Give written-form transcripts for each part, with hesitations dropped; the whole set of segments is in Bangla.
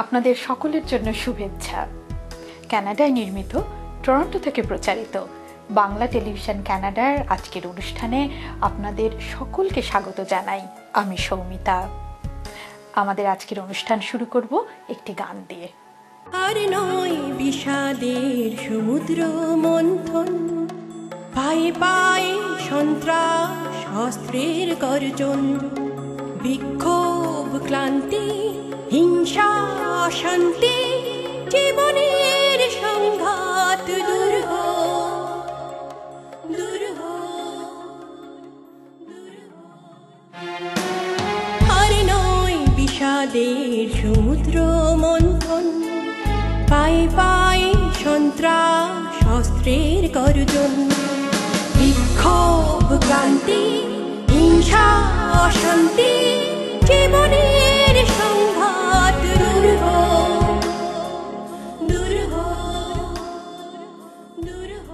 আপনাদের সকলের জন্য শুভেচ্ছা। কানাডায় নির্মিত, টরন্টো থেকে প্রচারিত বাংলা টেলিভিশন কানাডার আজকের অনুষ্ঠানে আপনাদের সকলকে স্বাগত জানাই। আমি সৌমিতা। আমাদের আজকের অনুষ্ঠান শুরু করব একটি গান দিয়ে। আর নয় বিষাদের সমুদ্র মন্থন, পায়ে পায়ে সন্ত্রাস অস্ত্রের গর্জন, বিক্ষোভ ক্লান্তি হিংসা অশান্তি, জীবনের সংঘাত দুর্হ দুর্হ। আর নয় বিষাদের সমুদ্র মন্থন, পায়ে পায়ে সন্ত্রাস অস্ত্রের গর্জন, বিক্ষোভ ক্লান্তি হিংসা অশান্তি, জীবনের সংঘাত দুর্হ দুর্হ দুর্হ।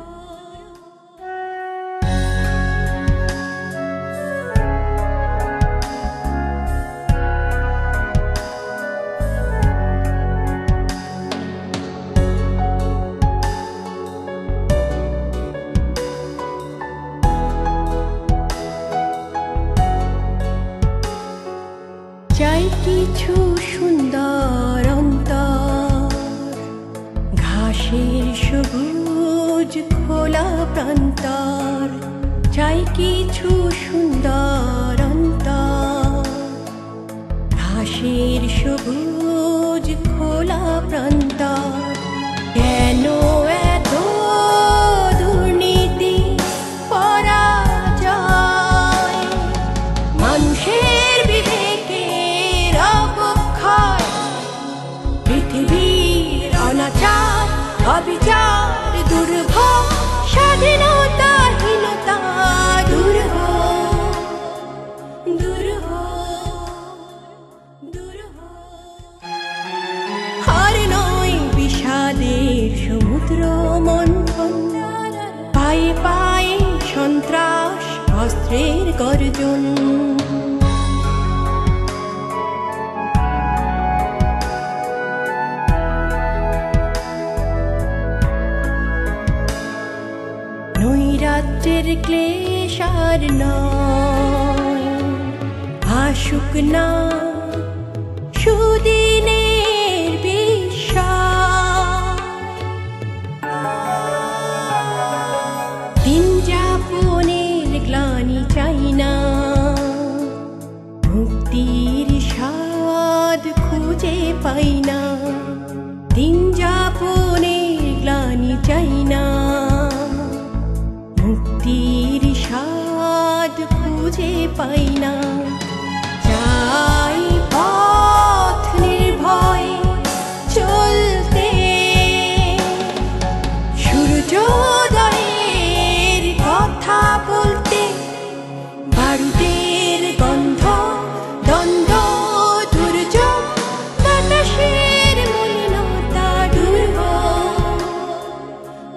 চাই কিছু সুন্দর অন্তর, ঘাসের সবুজ খোলা প্রান্তর, চাই কিছু সুন্দর অন্তর, ঘাসের সবুজ খোলা প্রান্তর। কেন এত দুর্নীতি পরাজয়, মানুষের বিবেকের অবক্ষয়, পৃথিবীর অনাচার অবিচার দুর্ভোগ, স্বাধীনতাহীনতা দুর্হ দুর্হ দুর্হ। আর নয় বিষাদের সমুদ্র মন্থন, পায়ে পায়ে সন্ত্রাস অস্ত্রের গর্জন। নৈরাজ্যের ক্লেশ আর নয়, আসুক না সুদিনের বিশ্বাস, দিন যাপনের গ্লানি চাই না, মুক্তির স্বাদ খুঁজে পাই না, দিন যাপনের গ্লানি চাই না, মুক্তির স্বাদ খুঁজে পাই না। চাই পথ নির্ভয়ে চলতে, সূর্যোদয়ের কথা বলতে, বারুদের গন্ধ দ্বন্দ্ব দুর্যোগ, বাতাসের মলিনতা দুর্হ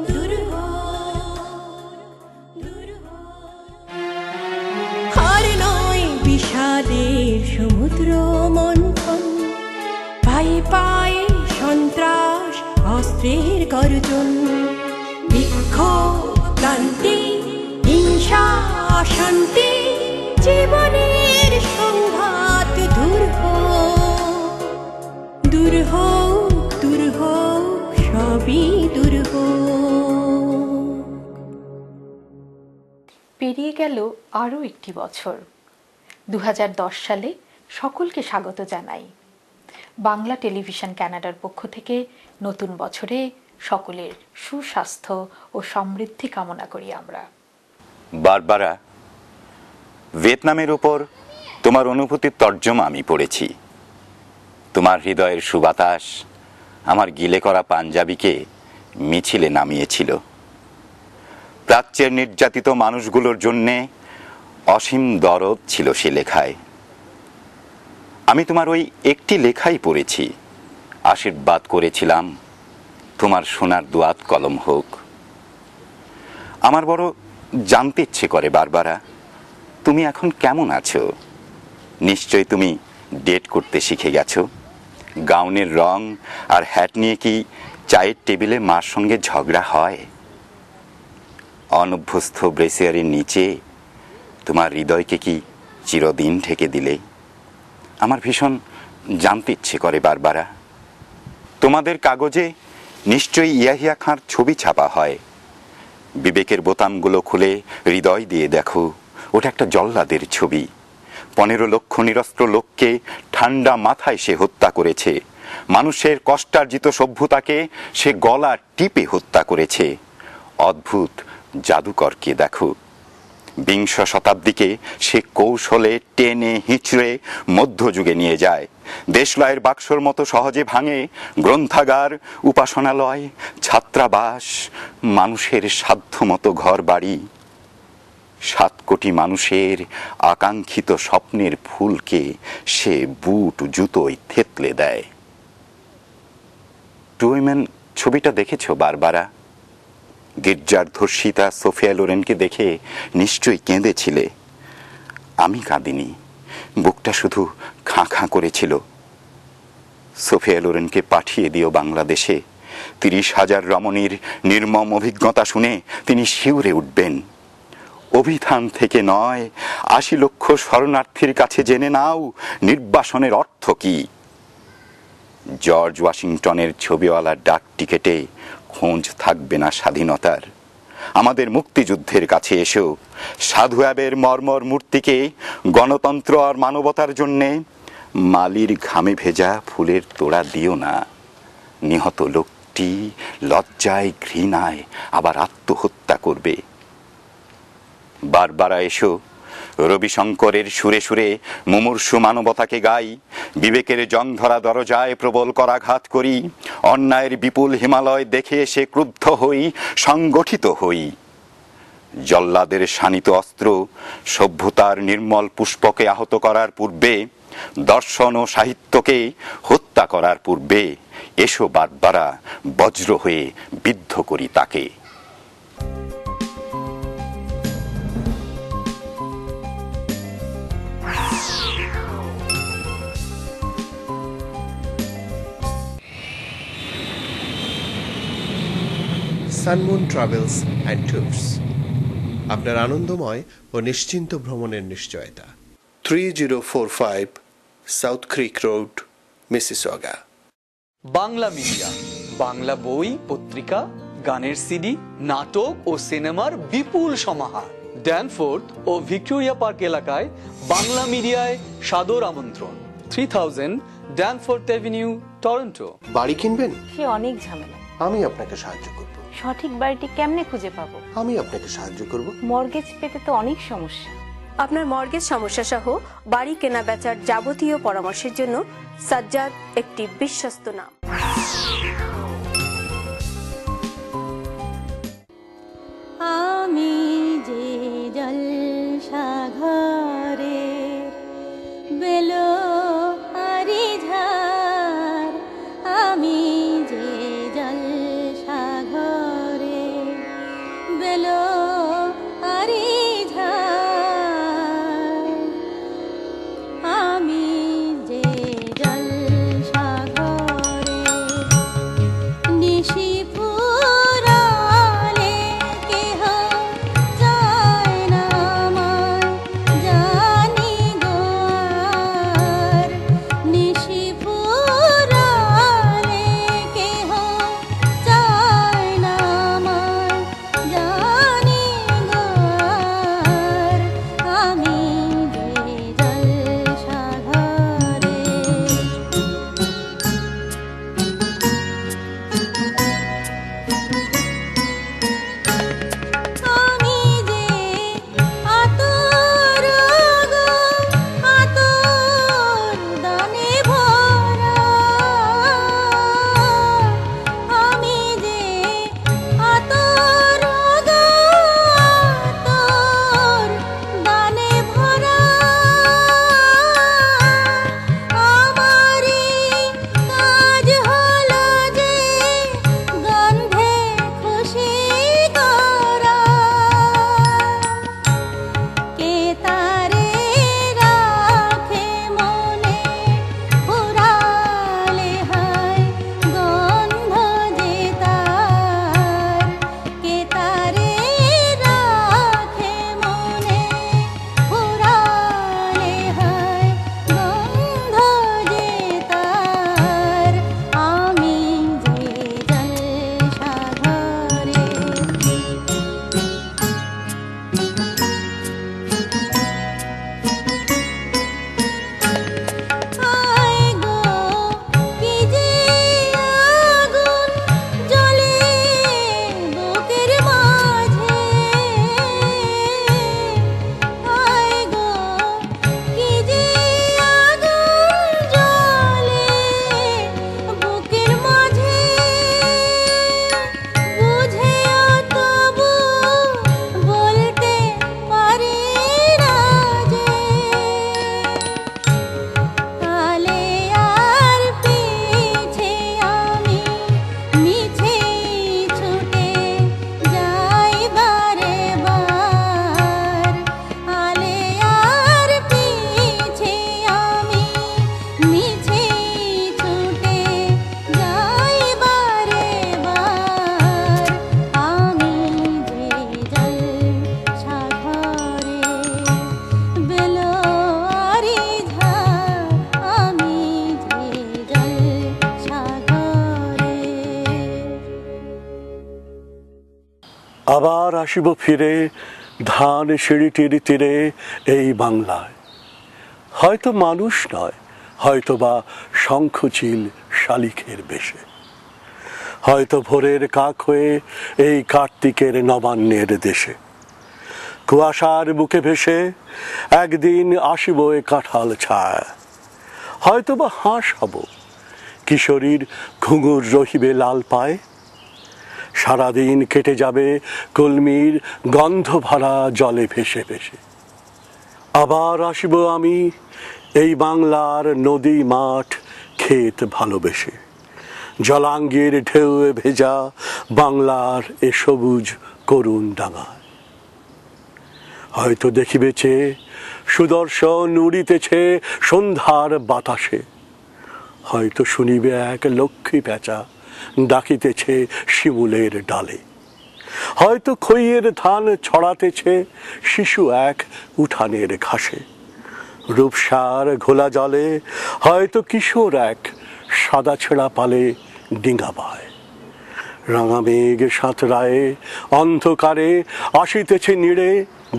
দুর্হ দুর্হ। আর নয় বিষাদের সমুদ্র মন্থন, পায়ে পায়ে সন্ত্রাস অস্ত্রের গর্জন, বিক্ষোভ ক্লান্তি হিংসা অশান্তি, জীবনের সংঘাত দুর্হ দুর্হ দুর্হ সবই দুর্হ। পেরিয়ে গেল আরও একটি বছর। 2010 সালে সকলকে স্বাগত জানাই। বাংলা টেলিভিশন কানাডার পক্ষ থেকে নতুন বছরে সকলের সুস্বাস্থ্য ও সমৃদ্ধি কামনা করি আমরা। বারবারা, ভিয়েতনামের উপর তোমার অনুভূতির তর্জমা আমি পড়েছি। তোমার হৃদয়ের সুবাতাস আমার গিলে করা পাঞ্জাবিকে মিছিলে নামিয়েছিল। প্রাচ্যের নির্যাতিত মানুষগুলোর জন্যে অসীম দরদ ছিল সে লেখায়। আমি তোমার ওই একটি লেখাই পড়েছি, আশীর্বাদ করেছিলাম তোমার সোনার দোয়াত কলম হোক। আমার বড় জানতে ইচ্ছে করে বারবারা, তুমি এখন কেমন আছো? নিশ্চয় তুমি ডেট করতে শিখে গেছো, গাউনের রং আর হ্যাট নিয়ে কি চায়ের টেবিলে মার সঙ্গে ঝগড়া হয়? অনভ্যস্ত ব্রেসিয়ারের নিচে তোমার হৃদয়কে কি চিরদিন ঢেকে দিলে? আমার ভীষণ জানতে ইচ্ছে করে বারবারা। তোমাদের কাগজে নিশ্চয়ই ইয়াহিয়া খাঁর ছবি ছাপা হয়। বিবেকের বোতামগুলো খুলে হৃদয় দিয়ে দেখো, ওটা একটা জল্লাদের ছবি। 15 লক্ষ নিরস্ত্র লোককে ঠান্ডা মাথায় সে হত্যা করেছে। মানুষের কষ্টার্জিত সভ্যতাকে সে গলা টিপে হত্যা করেছে। অদ্ভুত জাদুকরকে দেখো। বিংশ শতাব্দীকে সে কৌশলে টেনে হিঁচড়ে মধ্যযুগে নিয়ে যায়। দেশলয়ের বাক্সর মতো সহজে ভাঙে গ্রন্থাগার, উপাসনালয়, ছাত্রাবাস, মানুষের সাধ্যমতো ঘর বাড়ি। 7 কোটি মানুষের আকাঙ্ক্ষিত স্বপ্নের ফুলকে সে বুট জুতোয় থেতলে দেয়। টু উইমেন ছবিটা দেখেছ বারবারা? গির্জার ধর্ষিতা সোফিয়া লোরেনকে দেখে নিশ্চয়ই কেঁদেছিলে। আমি কাঁদিনি, বুকটা শুধু খাঁ খাঁ করেছিল। সোফিয়া লোরেনকে পাঠিয়ে দিও বাংলাদেশে। 30,000 রমণীর নির্মম অভিজ্ঞতা শুনে তিনি শিউরে উঠবেন। অভিধান থেকে নয়, 80 লক্ষ শরণার্থীর কাছে জেনে নাও নির্বাসনের অর্থ কি। জর্জ ওয়াশিংটনের ছবিওয়ালা ডাক টিকেটে খোঁজ থাকবে না স্বাধীনতার। আমাদের মুক্তিযুদ্ধের কাছে এসেও সাধু অ্যাবের মর্মর মূর্তিকে গণতন্ত্র আর মানবতার জন্যে মালির ঘামে ভেজা ফুলের তোড়া দিও না। নিহত লোকটি লজ্জায় ঘৃণায় আবার আত্মহত্যা করবে। বারবারা এসো, রবিশঙ্করের সুরে সুরে মুমূর্ষু মানবতাকে গাই। বিবেকের জং ধরা দরজায় প্রবল করাঘাত করি। অন্যায়ের বিপুল হিমালয় দেখে এসে ক্রুদ্ধ হই, সংগঠিত হই। জল্লাদের শানিত অস্ত্র সভ্যতার নির্মল পুষ্পকে আহত করার পূর্বে, দর্শন ও সাহিত্যকে হত্যা করার পূর্বে এসো বারবারা, বজ্র হয়ে বিদ্ধ করি তাকে। সানমুন ট্রাভেলস অ্যান্ড ট্যুরস, আপনার আনন্দময় ও নিশ্চিন্ত ভ্রমণের নিশ্চয়তা। 3045 South Creek Road, Mississauga. Bangla Media, Bangla বই, পত্রিকা, গানের সিডি, নাটক ও সিনেমার বিপুল সমাহার। ড্যানফোর্থ ও ভিক্টোরিয়া পার্ক এলাকায় বাংলা মিডিয়ায় সাদর আমন্ত্রণ। 3000 ড্যানফোর্থ অ্যাভিনিউ, টরন্টো। বাড়ি কিনবেন? সে অনেক ঝামেলা। আমি আপনাকে সাহায্য করব। সঠিক বাড়িটি কেমনে খুঁজে পাবো? আমি আপনাকে সাহায্য করব। মর্গেজ পেতে তো অনেক সমস্যা। আপনার মর্গেজ সমস্যা সহ বাড়ি কেনা বেচার যাবতীয় পরামর্শের জন্য সাজ্জাদ একটি বিশ্বস্ত নাম। আমি যে জলসাঘরে বেলো হারি ঝার, আমি যে জলসাঘরে বেলো হারি ঝার, আমি যে জলসাঘরে আবার আসিব ফিরে ধান সিঁড়িটির তীরে এই বাংলায়, হয়তো মানুষ নয়, হয়তো বা শঙ্খচিল শালিখের বেশে, হয়তো ভোরের কাক হয়ে এই কার্তিকের নবান্নের দেশে। কুয়াশার বুকে ভেসে একদিন আসিব এ কাঁঠাল ছায়, হয়তো বা হাঁস হব, কিশোরীর ঘুঙুর রহিবে লাল পায়। সারাদিন কেটে যাবে কলমির গন্ধ ভরা জলে ভেসে ভেসে। আবার আসিব আমি এই বাংলার নদী মাঠ ক্ষেত ভালোবেসে, জলাঙ্গির ঢেউয়ে ভেজা বাংলার এ সবুজ করুণ ডাঙায়। হয়তো দেখিবেছে সুদর্শন উড়িতেছে সন্ধ্যার বাতাসে, হয়তো শুনিবে এক লক্ষ্মী পেঁচা ডাকিতেছে শিমুলের ডালে, হয়তো খইয়ের ধান ছড়াতেছে শিশু এক উঠানের ঘাসে। রূপসার ঘোলা জলে হয়তো কিশোর এক সাদা ছেঁড়া পালে ডিঙা বায়। রাঙা মেঘ সাঁতরায়ে অন্ধকারে আসিতেছে নিড়ে,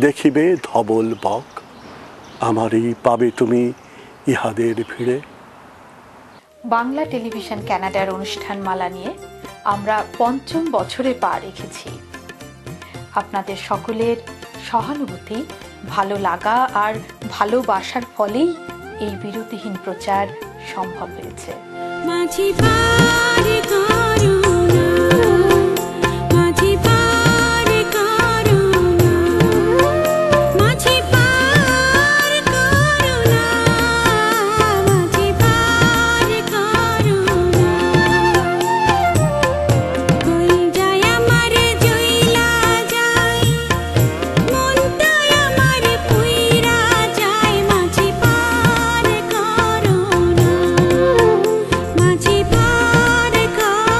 দেখিবে ধবল বক, আমারই পাবে তুমি ইহাদের ভিড়ে। বাংলা টেলিভিশন কানাডার অনুষ্ঠানমালা নিয়ে আমরা ৫ম বছরে পা রেখেছি। আপনাদের সকলের সহানুভূতি, ভালো লাগা আর ভালোবাসার ফলেই এই বিরতিহীন প্রচার সম্ভব হয়েছে। মাঝি পার করুণা, মাঝি পার করুণা, মাঝি পার করুণা, মাঝি পার করুণা। কই যায় আমার জইলা যায়, মনটাই আমার পুইরা যায়। মাঝি পার করুণা, মাঝি পার করুণা।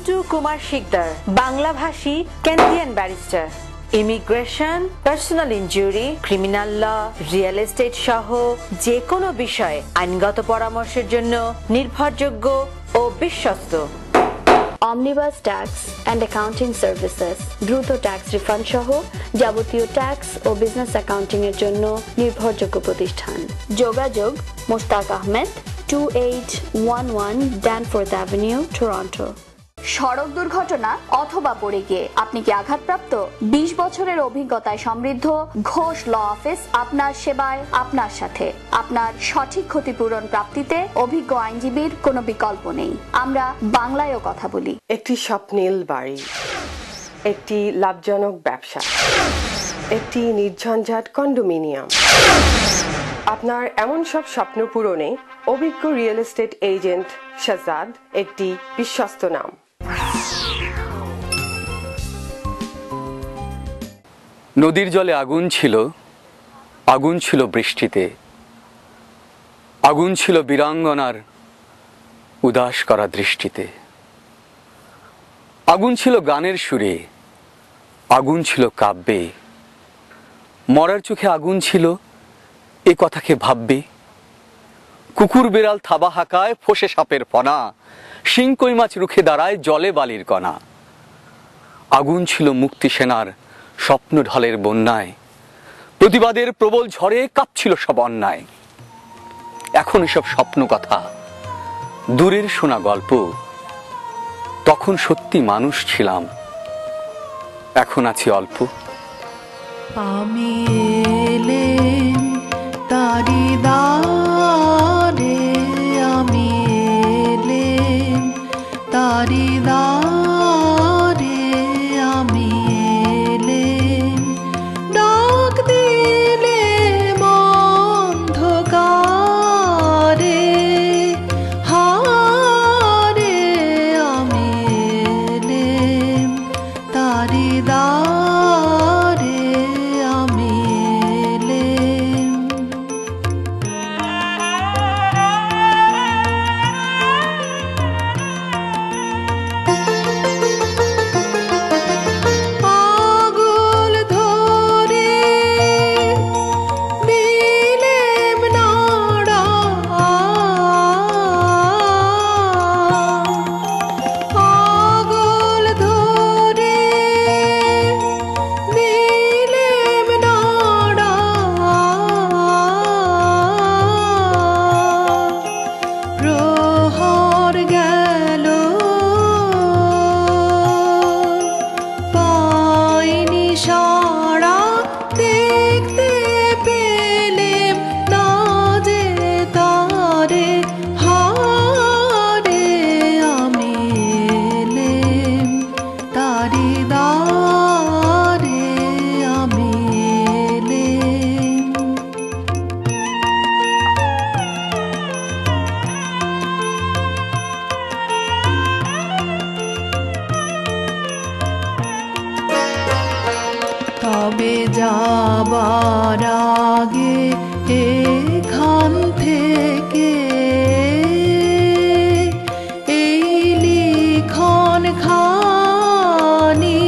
টু কুমার শিকদার, বাংলাভাষী Canadian barrister. Immigration, personal injury, criminal law, real estate সহ যে কোনো বিষয়ে আইনগত পরামর্শের জন্য নির্ভরযোগ্য ও বিশ্বস্ত। Omnibus tax and accounting services, দ্রুত ট্যাক্স রিফান্ড সহ যাবতীয় ট্যাক্স ও বিজনেস অ্যাকাউন্টিং এর জন্য নির্ভরযোগ্য প্রতিষ্ঠান। যোগাযোগ Mostak Ahmed, 2811 Danforth avenue, Toronto. সড়ক দুর্ঘটনা অথবা পড়ে গিয়ে আপনি কি আঘাতপ্রাপ্ত? 20 বছরের অভিজ্ঞতায় সমৃদ্ধ ঘোষ ল অফিস আপনার সেবায়, আপনার সাথে। আপনার সঠিক ক্ষতিপূরণ প্রাপ্তিতে অভিজ্ঞ আইনজীবীর কোনো বিকল্প নেই। আমরা বাংলায়ও কথা বলি। একটি স্বপ্নিল বাড়ি, একটি লাভজনক ব্যবসা, একটি নির্ঝঞ্ঝাট কন্ডোমিনিয়াম। আপনার এমন সব স্বপ্ন পূরণে অভিজ্ঞ রিয়েল এস্টেট এজেন্ট শাহজাদ একটি বিশ্বস্ত নাম। নদীর জলে আগুন ছিল, আগুন ছিল বৃষ্টিতে, আগুন ছিল বীরাঙ্গনার উদাস করা দৃষ্টিতে, আগুন ছিল গানের সুরে, আগুন ছিল কাব্যে, মরার চোখে আগুন ছিল এ কথাকে ভাববে। কুকুর বেড়াল থাবা হাঁকায় ফোসে সাপের ফনা, শিং কই মাছ রুখে দাঁড়ায় জলে বালির কণা। আগুন ছিল মুক্তি সেনার স্বপ্ন ঢলের বন্যায়, প্রতিবাদের প্রবল ঝড়ে কাঁপছিল সব অন্যায়। এখন এসব স্বপ্ন কথা, দূরের শোনা গল্প। তখন সত্যি মানুষ ছিলাম, এখন আছি অল্প। আমি এলেম তারি দারে, আমি এলেম তারি দারে, আমি এলেম ডাক দিলে অন্ধকারে, হারে আমি এলেম তারি দারে, আমি এলেম। পাগল ধরে দিলেম নাড়া, পাগল ধরে দিলেম নাড়া, প্রহর গেল পাইনি সাড়া, দেখতে পেলেম না যে তারে, হারে আমি এলেম তারি দারে, আমি এলেম। তবে যাবার আগে এখান থেকে এই লিখন খানি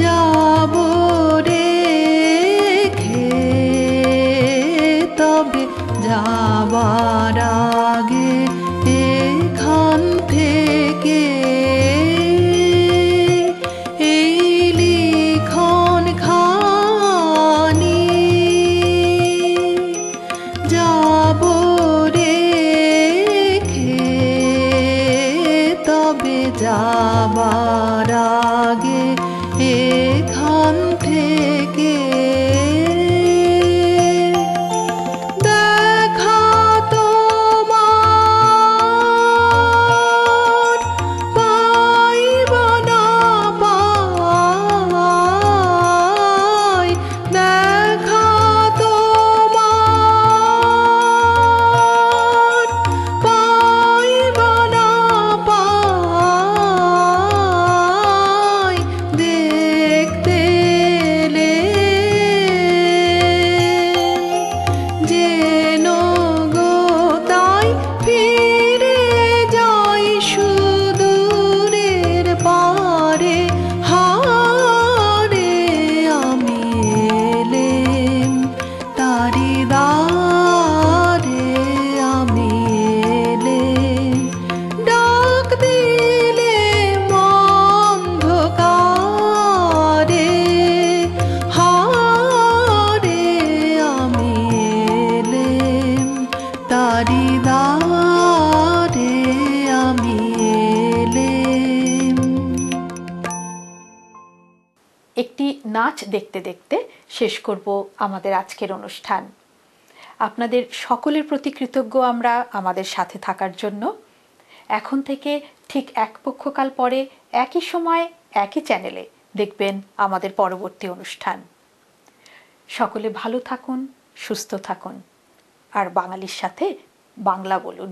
যাব রেখে, তবে যাবার আগে এখান থেকে এই লিখন খানি নাচ দেখতে দেখতে শেষ করব আমাদের আজকের অনুষ্ঠান। আপনাদের সকলের প্রতি কৃতজ্ঞ আমরা আমাদের সাথে থাকার জন্য। এখন থেকে ঠিক এক পক্ষকাল পরে একই সময় একই চ্যানেলে দেখবেন আমাদের পরবর্তী অনুষ্ঠান। সকলে ভালো থাকুন, সুস্থ থাকুন, আর বাঙালির সাথে বাংলা বলুন।